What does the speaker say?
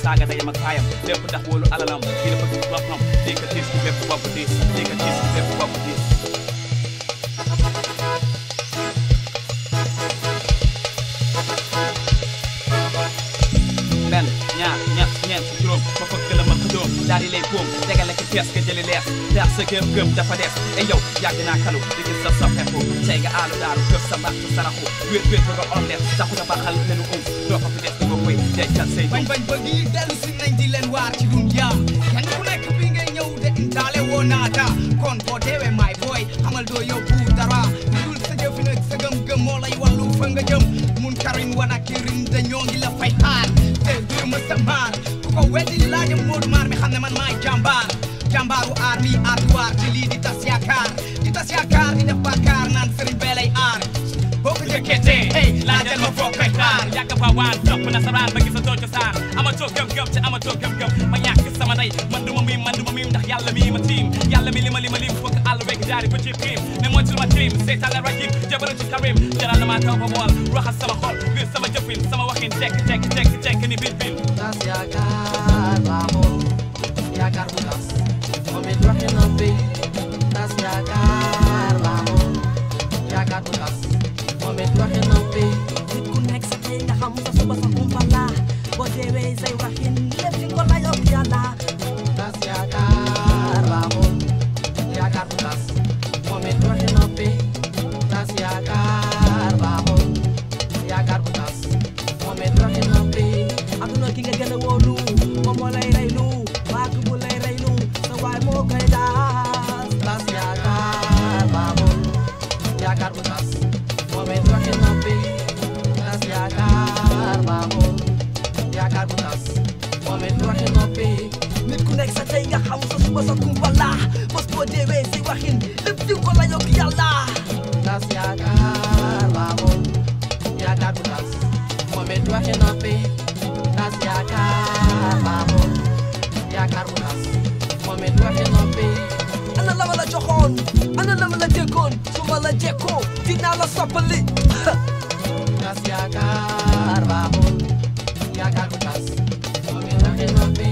saaga dayam ak kaayam lépp ndax wóolu alalam kii dafa gis boppam lii ka tiis ku bépp bopp diis lii ka tiis ku bépp bopp diis benn ñaar ñett ñeent juróom ba fëgg la ma xëjoom daal di lay boom tegale ki fees nga jëli lees daal sa gëm dafa des e yow yàgg naa kalu di gis sa soppeeku tey nga aalu daaru këf sa mbaax sa saraxu wéet wéet ba nga orlees taxu na baxal lenu doo ko fi des di ko wéy dencal say bañ bëgg yi dellu si nañ di leen waar ci dunya kenn ku nekk bi ngay ñëw de indaale woo naata kon boo deewee maay booy xamal doo yóbbu dara dul sa jëfin ak sa gëm-gëm moo lay wàllu fa nga jëm mun karin wan ak kirin dañoo ngi la fay xaar te dur ma sa maar ku ko weddi di laajam Moodu Maar mi xam ne man maay jàmbaaru aar mi aar di waar ci lii di tas yaakaar di def bàkkaar naan sëriñ bee lay aar boo ko jëkkee hey laajal ma foog koy xaar yàgg fa waan topp nasaraan ba gisa too cosaan amatoo gëm-gëm te amatoo gëm-gëm ma ñàkk sama ndey man du ma miim ndax yàlla mi ma tiim yàlla mi li ma lim fokk àll wekk jaari ba ci xiim ne mooy ci lu ma tiim seytaan la rajim jabaru ci karim jaral na maa taw ba bool raxas sama xol biir sama jëfin sama waxin tekk ni biir tas yaakaar baaxul yaakaar bu tas moom it waxi noppi tas yaakaar baaxul yaakaar bu tas moom it waxi noppi nit ku nekk sa tey nga xam sa suba sa kumpa la boo deewee say waxin lépp di ko la yokk yàlla tas yaakaar baaxul yaakaar bu tas moom it waxi noppi tas yaakaar baaxul yaakaar bu tas moom it waxi noppi aduna ki nga gën a wóolu moom moo lay reylu baag bu lay reylu sa waay moo koy daas tas yaakaar baaxul yaakaar bu tas moom it waxi noppi tas yaakaar baaxul yaakaar bu tas moom it waxi noppi nit ku nekk sa tey nga xam sa suba sa kumpa la bés boo deewee say waxin lépp di ko la yokk yàlla tas yaakaar baaxul yaakaar bu tas moom it waxi noppi tas yaakaar baaxul yaakaar bu tas moom it waxi noppi ana la ma la joxoon ana la ma la déggoon su ma la jekkoo dinaa la soppali tas yaakaar baaxul yaakaar bu tas moom it waxi noppi